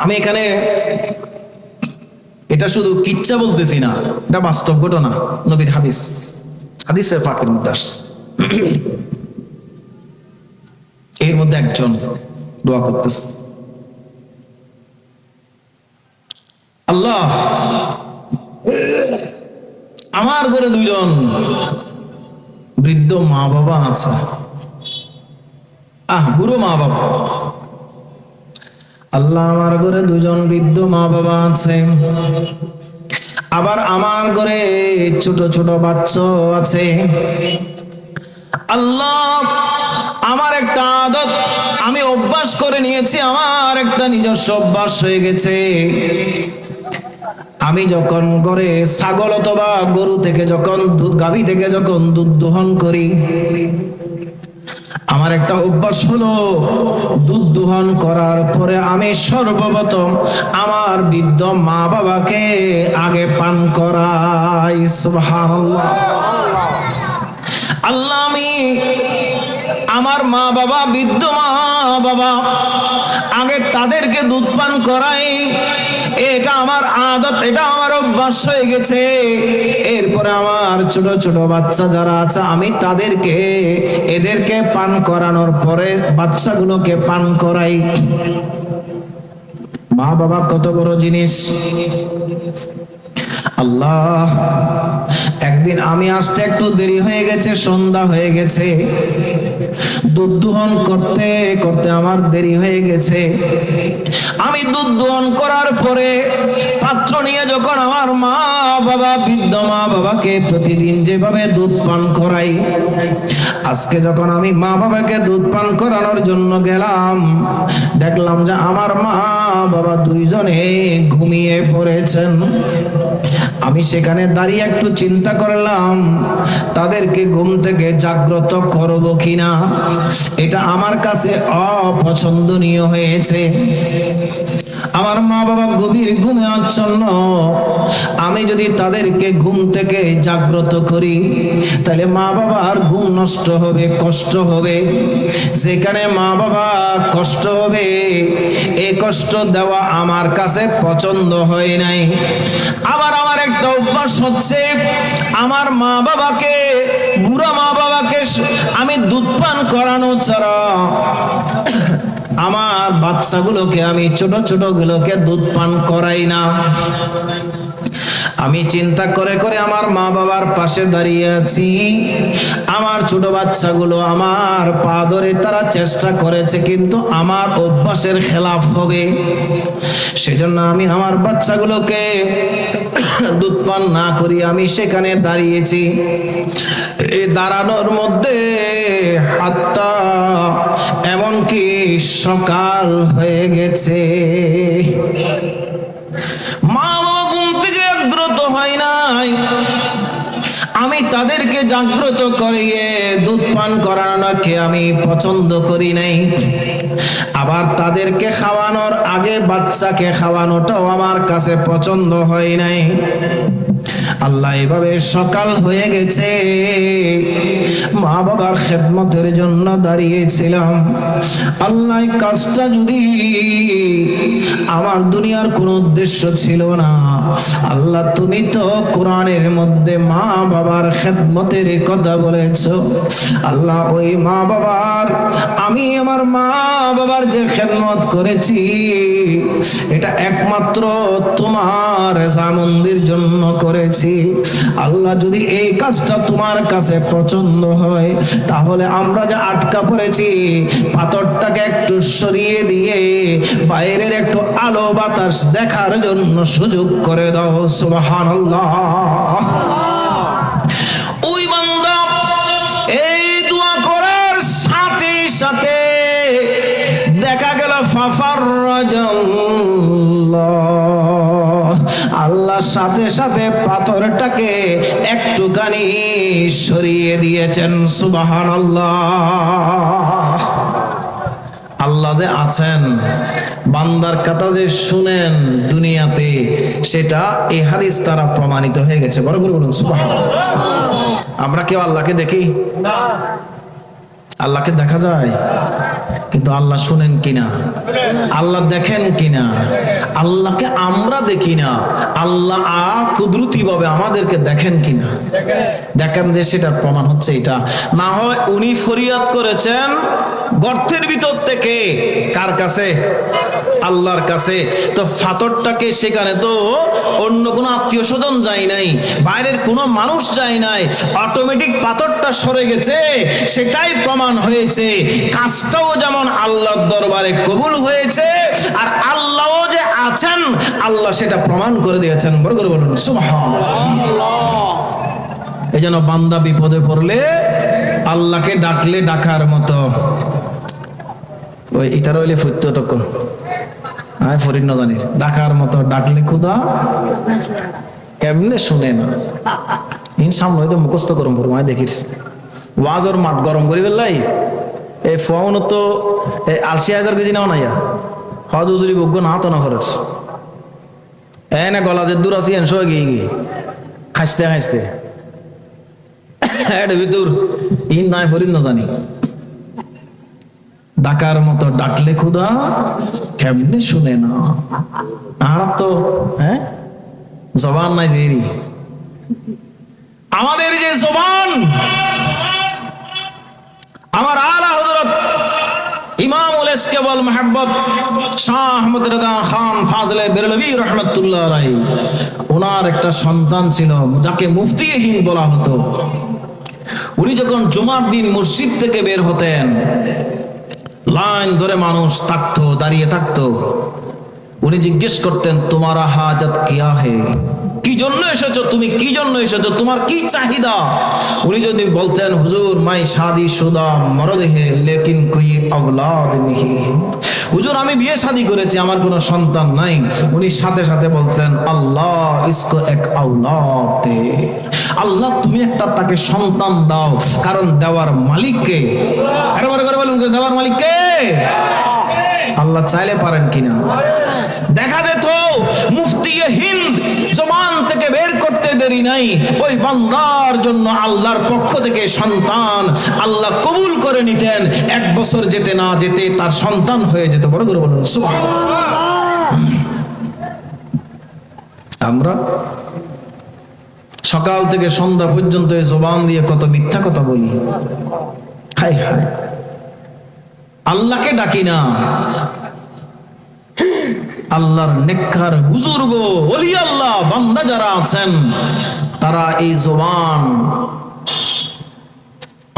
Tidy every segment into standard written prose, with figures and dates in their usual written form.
আমি এখানে এটা শুধু কিচ্ছা বলতেছি না, এটা বাস্তব ঘটনা, নবীর হাদিস, হাদিসের পাকের মধ্যে আসছে। এর মধ্যে একজন দোয়া করতেছে, আল্লাহ আমার ঘরে দুইজন বৃদ্ধ মা বাবা আছে, বুড়ো মা বাবা। আল্লাহ আমার ঘরে দুজন বৃদ্ধ মা বাবা আছে, আবার আমার ঘরে ছোট ছোট বাচ্চা আছে। আল্লাহ আমার একটা আদত আমি অভ্যাস করে নিয়েছি, আমার একটা নিজস্ব অভ্যাস হয়ে গেছে। আমি যখন ঘরে ছাগল অথবা গরু থেকে যখন দুধ, গাভী থেকে যখন দুধ দোহন করি, আমার একটা অভ্যাস হলো দুধ দোহন করার পরে আমি সর্বপ্রথম আমার বৃদ্ধ মা বাবাকে আগে পান করাই। সুবহানাল্লাহ। আল্লাহ আমি আমার মা বাবা, বৃদ্ধ মা বাবা, আগে তাদেরকে দুধ পান করাই। এটা আমার আদত, এটা আমার অভ্যাস হয়ে গেছে। এরপরে আমার ছোট ছোট বাচ্চা যারা আছে আমি তাদেরকে, এদেরকে পান করানোর পরে বাচ্চাগুলোকে পান করাই। মা বাবা কত বড় জিনিস। আল্লাহ একদিন আমি আসতে একটু দেরি হয়ে গেছে, সন্ধ্যা হয়ে গেছে, দুধ দোহন করতে করতে আমার দেরি হয়ে গেছে। আমি দুধ দোহন করার পরে পাত্র নিয়ে যখন আমার মা বাবা, বৃদ্ধ মা বাবাকে প্রতিদিন যেভাবে দুধ পান করাই, আজকে যখন আমি মা বাবাকে দুধ পান করানোর জন্য গেলাম, দেখলাম যে আমার মা বাবা দুইজনে ঘুমিয়ে পড়েছেন। আমি সেখানে দাঁড়িয়ে একটু চিন্তা করলাম তাদেরকে ঘুম থেকে জাগ্রত করব কিনা। এটা আমার কাছে অপছন্দনীয় হয়েছে। আমার মা বাবা গভীর ঘুমে আচ্ছন্ন, আমি যদি তাদেরকে ঘুম থেকে জাগ্রত করি তাহলে মা বাবার ঘুম নষ্ট হবে, কষ্ট হবে। যেখানে মা বাবা কষ্ট হবে, এই কষ্ট দেওয়া আমার কাছে পছন্দ হয় নাই। আবার আমার একটা অভ্যাস হচ্ছে, আমার মা বাবাকে, বুড়া মা বাবাকে আমি দুধ পান করানো ছাড়া আমার বাচ্চাগুলোকে, আমি ছোট ছোট গুলোকে দুধ পান করাই না। আমি চিন্তা করে করে আমার মা বাবার পাশে দাঁড়িয়ে আছি। আমার ছোট বাচ্চাগুলো আমার পা ধরে তারা চেষ্টা করেছে, কিন্তু আমার অভ্যাসের খেলাফ হবে। সেজন্য আমি আমার বাচ্চাগুলোকে দুধ পান না করি আমি সেখানে দাঁড়িয়েছি। এই দাঁড়ানোর মধ্যে হাতটা এমনকি সকাল হয়ে গেছে, মা বাবা ঘুম থেকে জাগ্রত হয় নাই। আমি তাদেরকে জাগ্রত করিয়ে দুধ পান করানোকে আমি পছন্দ করি নাই। আবার তাদেরকে খাওয়ানোর আগে বাচ্চাকে খাওয়ানোটাও আমার কাছে পছন্দ হয় নাই। আল্লাহ এভাবে সকাল হয়ে গেছে, মা বাবার খেদমতের জন্য দাঁড়িয়েছিলাম। আল্লাহ কাজটা যদি আমার দুনিয়ার কোনো উদ্দেশ্য ছিল না, আল্লাহ তুমি তো কোরআনের মধ্যে মা বাবার খেদমতের কথা বলেছো। আল্লাহ ওই মা বাবার, আমি আমার মা বাবার যে খেদমত করেছি এটা একমাত্র তোমার রেজামন্দির জন্য করেছি। আল্লাহ যদি এই কাজটা তোমার কাছে পছন্দ হয় তাহলে আমরা যে আটকা পড়েছি পাথরটাকে একটু সরিয়ে দিয়ে বাইরের একটু আলো বাতাস দেখার জন্য সুযোগ করে দাও। সুবহানাল্লাহ। ওই বান্দা এই দোয়া করার সাথে সাথে দেখা গেল আল্লাহ সাথে সাথে পাথরটাকে একটুখানি সরিয়ে দিয়েছেন। সুবহানাল্লাহ। আল্লাহ যে আছেন, বান্দার কথা যে শুনেন দুনিয়াতে, সেটা এই হাদিস দ্বারা প্রমাণিত হয়ে গেছে। বড় করে বলুন সুবহানাল্লাহ। আমরা কেউ আল্লাহকে দেখি না, আল্লাহকে দেখা যায় কিন্তু আল্লাহ শুনেন কিনা, আল্লাহ দেখেন কিনা, আল্লাহকে আমরা দেখি না, আল্লাহ কুদরতি ভাবে আমাদেরকে দেখেন কিনা, দেখেন যে সেটার প্রমাণ হচ্ছে এটা। না হয় উনি ফরিয়াদ করেছেন গর্তের ভিতর থেকে, কার কাছে? আল্লাহর কাছে। তো পাথরটাকে সেখানে তো অন্য কোনো আত্মীয় স্বজন যায় নাই, বাইরের কোনো মানুষ যায় নাই, অটোমেটিক পাথরটা সরে গেছে, সেটাই প্রমাণ হয়েছে। কাজটাও যেমন আল্লাহর দরবারে কবুল হয়েছে, আর আল্লাহও যে আছেন আল্লাহ সেটা প্রমাণ করে দিয়েছেন। বড় করে বলুন সুবহানাল্লাহ। এই জন্য বান্দা বিপদে পড়লে আল্লাহকে ডাকলে ডাকার মতো, ওই ইটার হইলে ফুটতো তখন আমি ফরিদ না জানি, ডাকার মতো ডাকলে খুদা কেমনে শুনে না। ইন সামনে হয়তো মুখস্থ গরম করবো, আমি দেখিস ওয়াজর মাঠ গরম করি বেলাই এই ফোন তো আলসি 1000 কেজি নাও নাইয়া হজ উজুরি বগ্য না তো না খরচ না গলা যে দূর আছি এনশো গিয়ে গিয়ে খাইতে খাইতে ভিতর ইন নাই ফরিদ না জানি। ডাকার মতো ডাকলে খুদা কেমনে শুনে না। আর তো জবান নাই যে আমাদের যে জবান, আমার আলা হযরত ইমামুল ইসকেবল মুহাব্বত শাহ আহমদ রেদা খান ফাজলে বেরলভী রাহমাতুল্লাহ আলাইহি, ওনার একটা সন্তান ছিল যাকে মুফতিহীন বলা হতো। উনি যখন জুমার দিন মসজিদ থেকে বের হতেন, লাইন ধরে মানুষ থাকতো, দাঁড়িয়ে থাকতো। উনি জিজ্ঞেস করতেন তোমারা হাজত কিয়া হে, কি জন্য এসেছো তুমি, কি জন্য এসেছো, তোমার কি চাহিদা? উনি যদি বলতেন হুজুর মাই শাদি শুদা মরদ হে লেকিন কোই औलाद नहीं, হুজুর আমি বিয়ে শাদী করেছি আমার কোনো সন্তান নাই, উনি সাথে সাথে বলতেন আল্লাহ ইসকো এক औलाद দে, আল্লাহ তুমি একটা তাকে সন্তান দাও, কারণ দেওয়ার মালিক কে? আরে বড় করে বলুন দেওয়ার মালিক কে? আল্লাহ চাইলে পারেন কিনা? দেখা যেত মুফতি হিন্দ জবান থেকে বের করতে দেরি নাই, ওই বান্দার জন্য আল্লাহর পক্ষ থেকে সন্তান আল্লাহ কবুল করে নিতেন। 1 বছর যেতে না যেতে তার সন্তান হয়ে যেত। বড় করে বলুন সুবহানাল্লাহ। আমরা সকাল থেকে সন্ধ্যা পর্যন্ত এই জবান দিয়ে কত মিথ্যা কথা বলি। হায় হায়, আল্লাহকে ডাকি না। আল্লাহর নেককার বুজুর্গ ওলি আল্লাহ বান্দা যারা আছেন, তারা এই জবান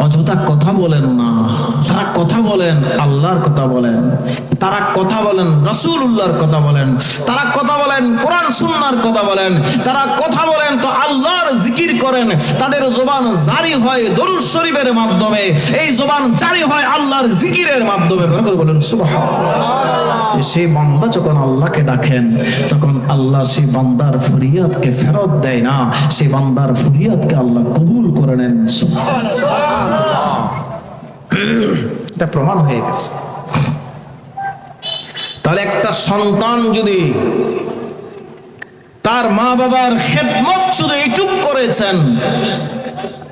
অযথা কথা বলেন না, তারা কথা বলেন আল্লাহর কথা বলেন, তারা কথা বলেন রাসূলুল্লাহর কথা বলেন, তারা কথা বলেন কোরআন সুন্নাহর কথা বলেন, তারা কথা বলেন তো আল্লাহর জিকির করেন। তাদের জবান জারি হয় দরুদ শরীফের মাধ্যমে, এই জবান জারি হয় আল্লাহর জিকিরের মাধ্যমে। বলেন সুবহানাল্লাহ। সেই বান্দা যখন আল্লাহকে ডাকেন তখন আল্লাহ সেই বান্দার ফরিয়াদকে ফেরত দেয় না, সেই বান্দার ফরিয়াদকে আল্লাহ কবুল করে নেন। সুবহানাল্লাহ। এটা প্রমাণ হয়ে গেছে। তাহলে একটা সন্তান যদি তার মা বাবার খেদমত শুধু এইটুক করেছেন,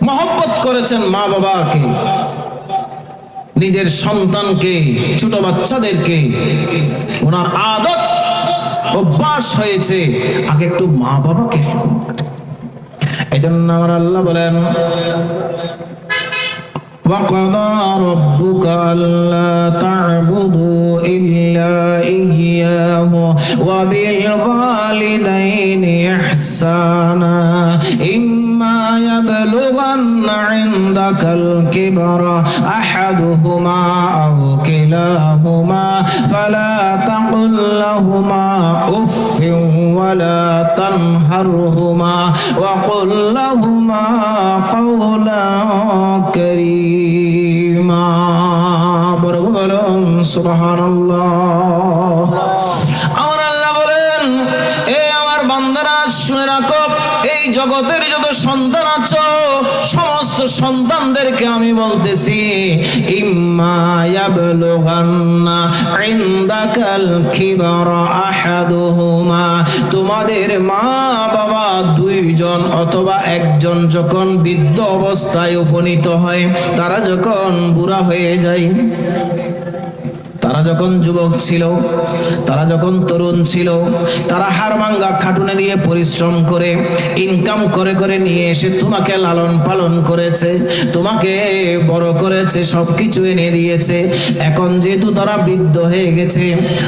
মহব্বত করেছেন মা বাবাকে, নিজের সন্তানকে, ছোট বাচ্চাদেরকে ওনার আদত অভ্যাস হয়েছে আগে একটু মা বাবাকে। এই জন্য আমার আল্লাহ বলেন وَقَضَى رَبُّكَ أَلَّا تَعْبُدُوا إِلَّا إِيَّاهُ وَبِالْوَالِدَيْنِ إِحْسَانًا إِمَّا يَبْلُغَنَّ عِندَكَ الْكِبَرَ أَحَدُهُمَا أَوْ كِلَاهُمَا فَلَا تَقُل لَّهُمَا أُفٍّ وَلَا تَنْهَرْهُمَا وَقُل لَّهُمَا قَوْلًا كريما। বলুন সুবহানাল্লাহ। আমার আল্লাহ বলেন এ আমার বান্দারা শুনে রাখো, এই জগতের যত সন্তান আছো সমস্ত সন্তানদেরকে আমি বলতেছি ইম্মা ইয়াবলুগান্না ইনদাকাল কিবারা আহাদুহুমা, তোমাদের মা বাবা 2 জন অথবা 1 জন যখন বৃদ্ধ অবস্থায় উপনীত হয়, তারা যখন বুড়া হয়ে যায়, তারা যখন যুবক ছিল, তারা যখন তরুণ ছিল, তারা হাড়ভাঙ্গা খাটুনে দিয়ে পরিশ্রম করে ইনকাম করে করে নিয়ে এসে তোমাকে লালন পালন করেছে, তোমাকে বড় করেছে, সবকিছু এনে দিয়েছে। এখন যেহেতু তারা বৃদ্ধ হয়ে গেছে,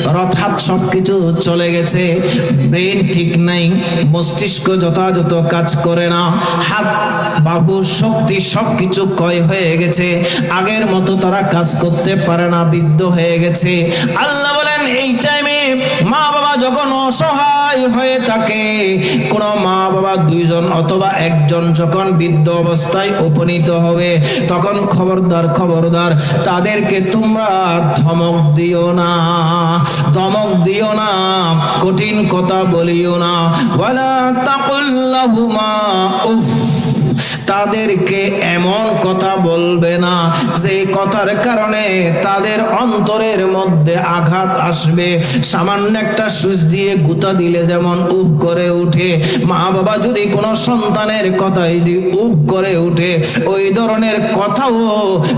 অর্থাৎ সবকিছু চলে গেছে, ব্রেন ঠিক নাই, মস্তিষ্ক যথাযথ কাজ করে না, হাত বাহু শক্তি সবকিছু ক্ষয় হয়ে গেছে, আগের মতো তারা কাজ করতে পারে না, বৃদ্ধ হয়ে গেছে। আল্লাহ বলেন এই টাইমে মা বাবা যখন অসহায় হয়ে থাকে, কোন মা বাবা দুইজন অথবা একজন যখন বৃদ্ধ অবস্থায় উপনীত হবে, তখন খবরদার খবরদার তাদেরকে তোমরা ধমক দিও না, ধমক দিও না, কঠিন কথা বলিও না। ওয়ালা তাকুল লাহুমা উফ, তাদেরকে এমন কথা বলবে না যে কথার কারণে তাদের অন্তরের মধ্যে আঘাত আসবে। সামান্য একটা সুচ দিয়ে গুতা দিলে যেমন উফ করে উঠে, মা বাবা যদি কোনো সন্তানের কথাই যদি উফ করে উঠে, ওই ধরনের কথাও,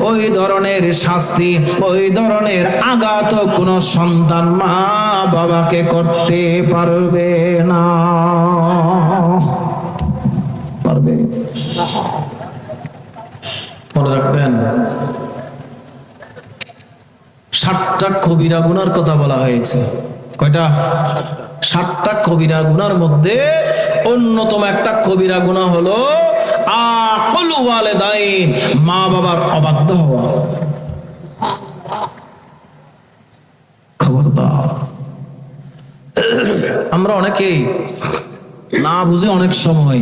ওই ধরনের শাস্তি, ওই ধরনের আঘাত কোনো সন্তান মা বাবাকে করতে পারবে না, পারবে? মনে রাখবেন, 7টা কবিরা গুনার কথা বলা হয়েছে। কয়টা? 7টা কবিরা গুনার মধ্যে অন্যতম একটা কবিরা গুনাহ হলো আকুল ওয়ালিদাইন, মা বাবার অবাধ্য হওয়া। খবরদার, আমরা অনেকেই না বুঝে অনেক সময়